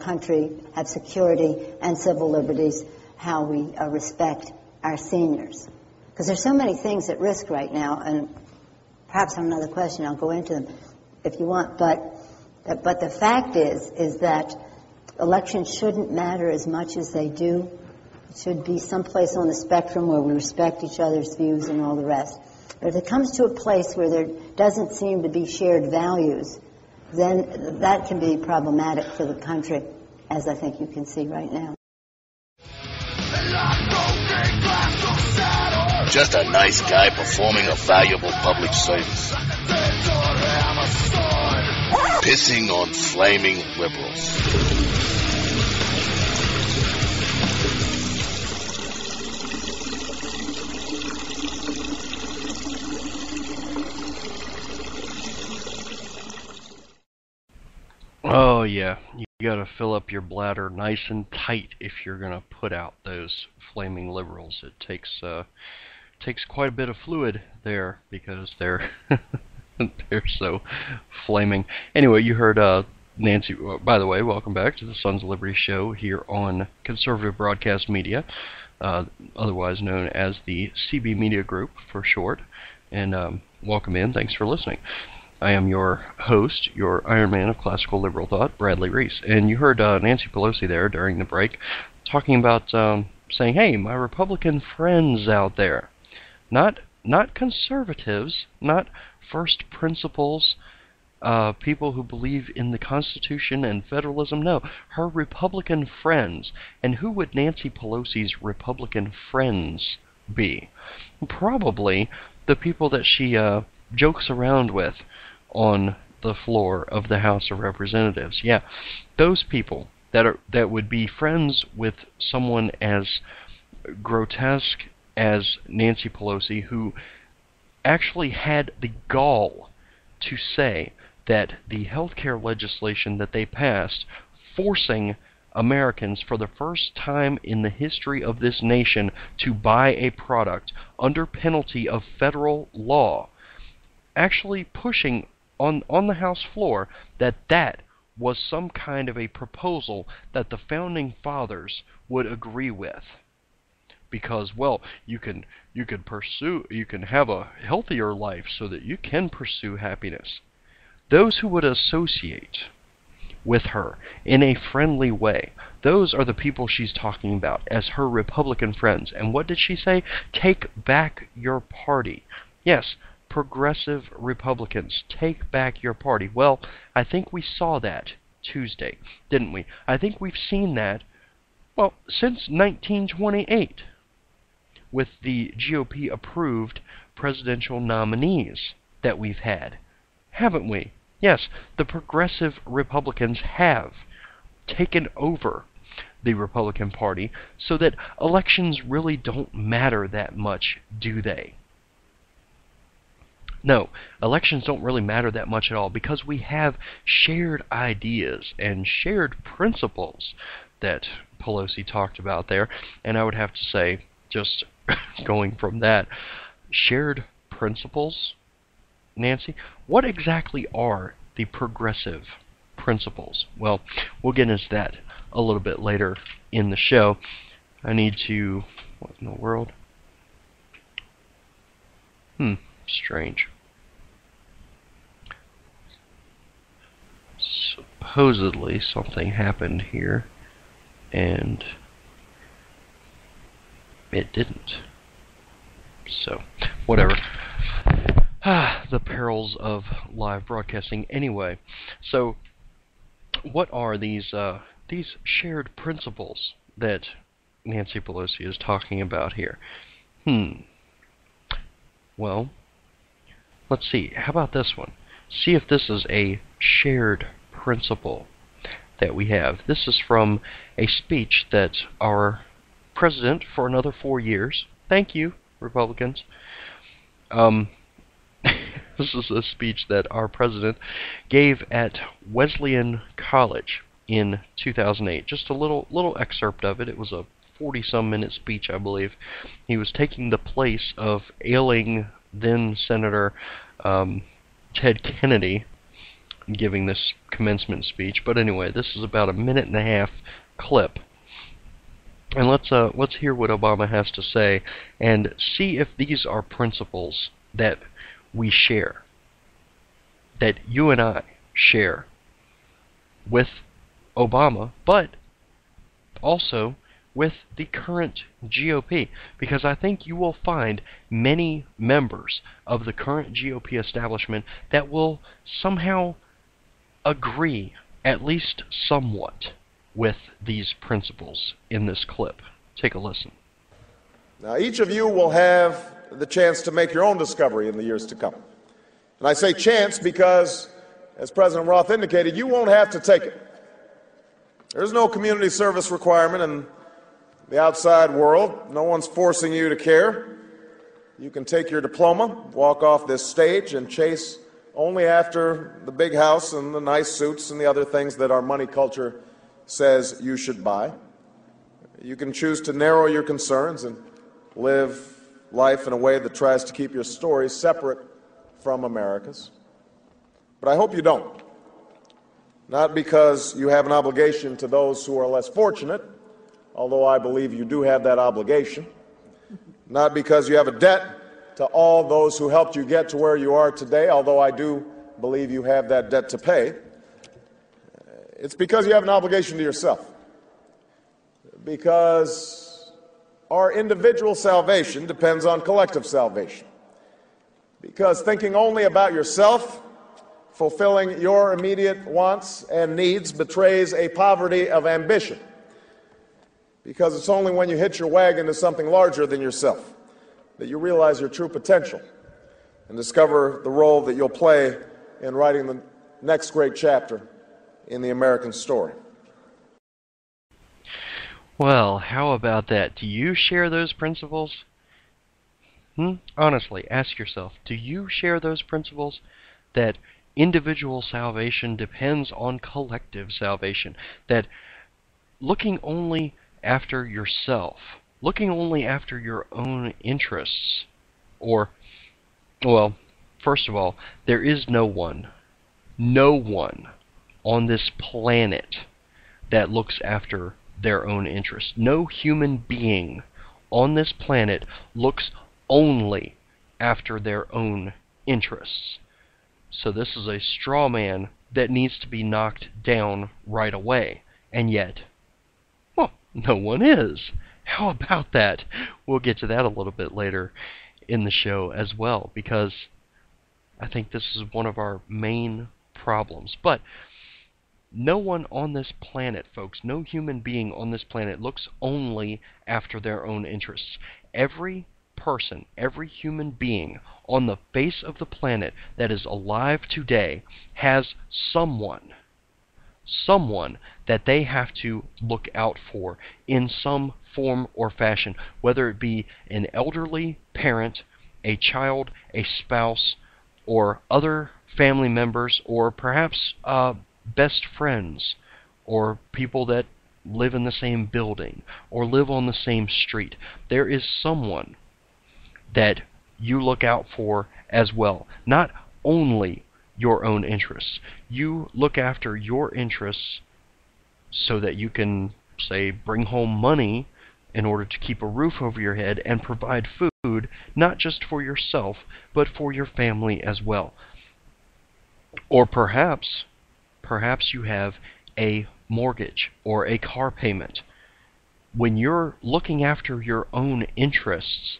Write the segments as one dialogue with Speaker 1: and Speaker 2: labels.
Speaker 1: country have security and civil liberties, how we respect our seniors. Because there's so many things at risk right now, and perhaps on another question I'll go into them if you want, but the fact is that elections shouldn't matter as much as they do. It should be someplace on the spectrum where we respect each other's views and all the rest. But if it comes to a place where there doesn't seem to be shared values, then that can be problematic for the country, as I think you can see right now.
Speaker 2: Just a nice guy performing a valuable public service. Pissing on flaming liberals.
Speaker 3: Oh yeah, you gotta fill up your bladder nice and tight if you're gonna put out those flaming liberals. It takes quite a bit of fluid there because they're they're so flaming. Anyway, you heard Nancy. By the way, welcome back to the Sons of Liberty show here on Conservative Broadcast Media, otherwise known as the CB Media Group for short. And welcome in. Thanks for listening. I am your host, your Iron Man of classical liberal thought, Bradley Reese. And you heard Nancy Pelosi there during the break talking about saying, hey, my Republican friends out there, not conservatives, not first principles, people who believe in the Constitution and federalism. No, her Republican friends. And who would Nancy Pelosi's Republican friends be? Probably the people that she jokes around with on the floor of the House of Representatives. Yeah, those people that would be friends with someone as grotesque as Nancy Pelosi, who actually had the gall to say that the health care legislation that they passed, forcing Americans for the first time in the history of this nation to buy a product under penalty of federal law, actually pushing on the House floor that was some kind of a proposal that the Founding Fathers would agree with. Because, well, you can have a healthier life so that you can pursue happiness. Those who would associate with her in a friendly way, those are the people she's talking about as her Republican friends. And what did she say? Take back your party. Yes, progressive Republicans, take back your party. Well, I think we saw that Tuesday, didn't we? I think we've seen that, well, since 1928, with the GOP-approved presidential nominees that we've had, haven't we? Yes, the progressive Republicans have taken over the Republican Party so that elections really don't matter that much, do they? No, elections don't really matter that much at all because we have shared ideas and shared principles that Pelosi talked about there. And I would have to say, just going from that, shared principles, Nancy, what exactly are the progressive principles? Well, we'll get into that a little bit later in the show. I need to... what in the world? Strange. Supposedly something happened here, and it didn't. So, whatever. The perils of live broadcasting. Anyway, so what are these shared principles that Nancy Pelosi is talking about here? Well, let's see. How about this one? See if this is a shared principle that we have. This is from a speech that our president for another 4 years, thank you, Republicans, this is a speech that our president gave at Wesleyan College in 2008. Just a little excerpt of it. It was a 40-some minute speech, I believe. He was taking the place of ailing then Senator Ted Kennedy, giving this commencement speech. But anyway, this is about a minute and a half clip. And let's hear what Obama has to say and see if these are principles that we share, that you and I share with Obama, but also with the current GOP, because I think you will find many members of the current GOP establishment that will somehow agree, at least somewhat, with these principles in this clip. Take a listen.
Speaker 4: Now, each of you will have the chance to make your own discovery in the years to come. And I say chance because, as President Roth indicated, you won't have to take it. There's no community service requirement in the outside world. No one's forcing you to care. You can take your diploma, walk off this stage, and chase only after the big house and the nice suits and the other things that our money culture says you should buy. You can choose to narrow your concerns and live life in a way that tries to keep your story separate from America's. But I hope you don't. Not because you have an obligation to those who are less fortunate, although I believe you do have that obligation. Not because you have a debt to all those who helped you get to where you are today, although I do believe you have that debt to pay. It's because you have an obligation to yourself. Because our individual salvation depends on collective salvation. Because thinking only about yourself, fulfilling your immediate wants and needs, betrays a poverty of ambition. Because it's only when you hitch your wagon to something larger than yourself that you realize your true potential and discover the role that you'll play in writing the next great chapter in the American story.
Speaker 3: Well, how about that? Do you share those principles? Honestly, ask yourself, do you share those principles that individual salvation depends on collective salvation? That looking only after yourself, looking only after your own interests, or, well, first of all, there is no one on this planet that looks after their own interests. No human being on this planet looks only after their own interests. So this is a straw man that needs to be knocked down right away. And yet, well, no one is. How about that? We'll get to that a little bit later in the show as well, because I think this is one of our main problems. But no one on this planet, folks, no human being on this planet looks only after their own interests. Every person, every human being on the face of the planet that is alive today has someone that they have to look out for in some form or fashion, whether it be an elderly parent, a child, a spouse, or other family members, or perhaps best friends, or people that live in the same building, or live on the same street. There is someone that you look out for as well. Not only your own interests. You look after your interests so that you can, say, bring home money in order to keep a roof over your head and provide food, not just for yourself, but for your family as well. Or perhaps you have a mortgage or a car payment. When you're looking after your own interests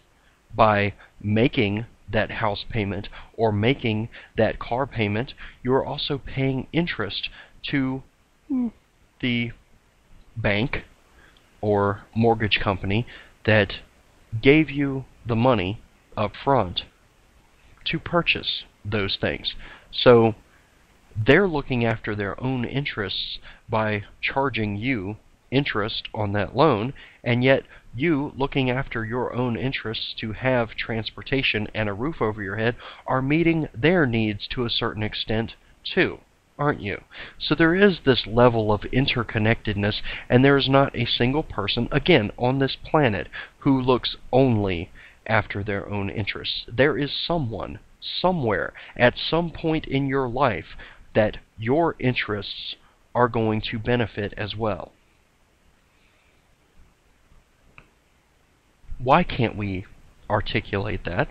Speaker 3: by making that house payment or making that car payment, you're also paying interest to the bank or mortgage company that gave you the money up front to purchase those things. So they're looking after their own interests by charging you interest on that loan, and yet you, looking after your own interests to have transportation and a roof over your head, are meeting their needs to a certain extent too, aren't you? So there is this level of interconnectedness, and there is not a single person, again, on this planet who looks only after their own interests. There is someone, somewhere, at some point in your life, that your interests are going to benefit as well. Why can't we articulate that?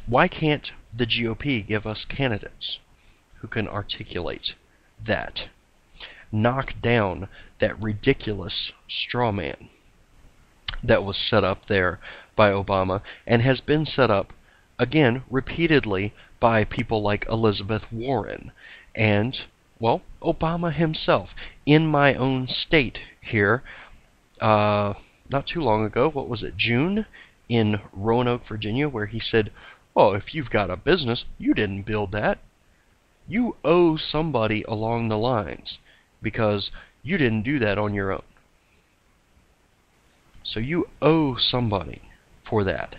Speaker 3: Why can't the GOP give us candidates who can articulate that? Knock down that ridiculous straw man that was set up there by Obama and has been set up, again, repeatedly by people like Elizabeth Warren and, well, Obama himself. In my own state here, not too long ago, what was it, June, in Roanoke, Virginia, where he said, oh, if you've got a business, you didn't build that. You owe somebody along the lines because you didn't do that on your own. So you owe somebody for that.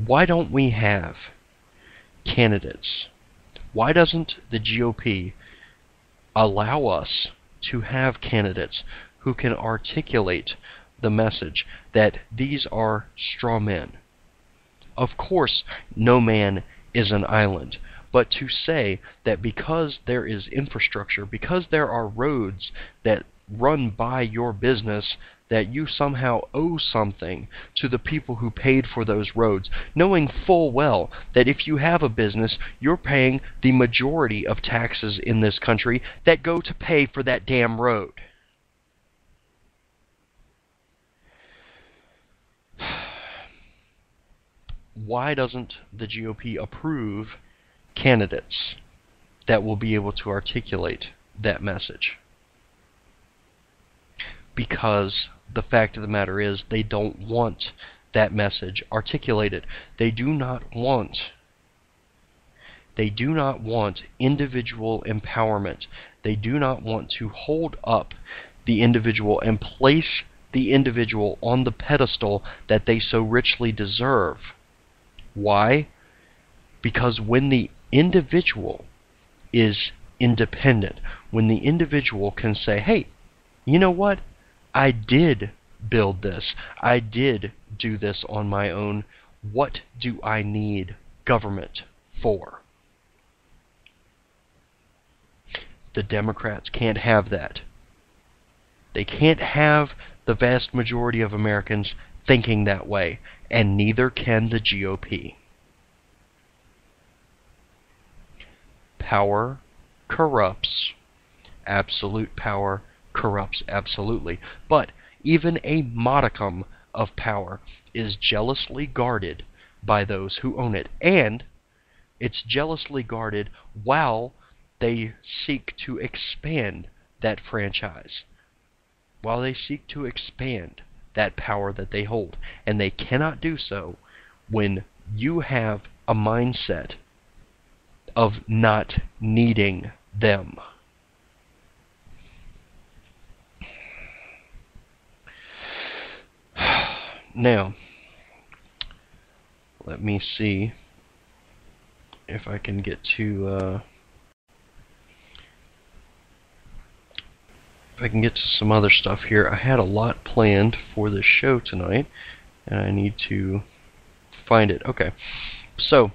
Speaker 3: Why don't we have candidates? Why doesn't the GOP allow us to have candidates who can articulate the message that these are straw men? Of course, no man is an island, but to say that because there is infrastructure, because there are roads that run by your business, that you somehow owe something to the people who paid for those roads, knowing full well that if you have a business, you're paying the majority of taxes in this country that go to pay for that damn road. Why doesn't the GOP approve candidates that will be able to articulate that message? Because the fact of the matter is they don't want that message articulated. They do not want individual empowerment. They do not want to hold up the individual and place the individual on the pedestal that they so richly deserve. Why? Because when the individual is independent, when the individual can say, hey, you know what? I did build this. I did do this on my own. What do I need government for? The Democrats can't have that. They can't have the vast majority of Americans thinking that way, and neither can the GOP. Power corrupts. Absolute power corrupts absolutely. But even a modicum of power is jealously guarded by those who own it. And it's jealously guarded while they seek to expand that franchise, while they seek to expand that power that they hold. And they cannot do so when you have a mindset of not needing them. Now, let me see if I can get to some other stuff here. I had a lot planned for this show tonight, and I need to find it. Okay, so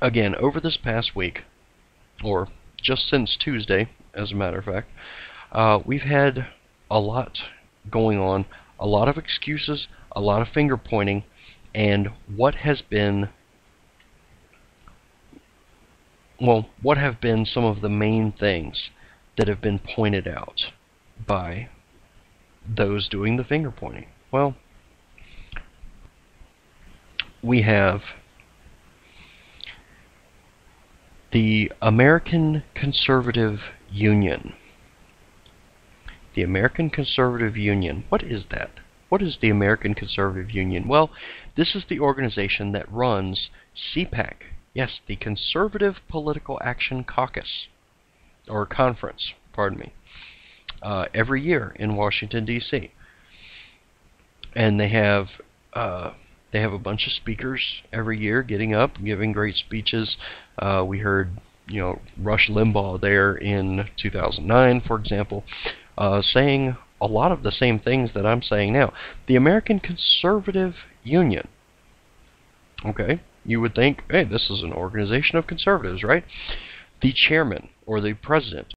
Speaker 3: again, over this past week, or just since Tuesday, as a matter of fact, we've had a lot going on, a lot of excuses, a lot of finger pointing, and what have been some of the main things that have been pointed out by those doing the finger pointing? Well, we have the American Conservative Union. The American Conservative Union. What is that? What is the American Conservative Union? Well, this is the organization that runs CPAC. Yes, the Conservative Political Action Caucus, or Conference, pardon me, every year in Washington, D.C. And they have a bunch of speakers every year getting up, giving great speeches. We heard, Rush Limbaugh there in 2009, for example, saying a lot of the same things that I'm saying now. The American Conservative Union. Okay, you would think, hey, this is an organization of conservatives, right? The chairman or the president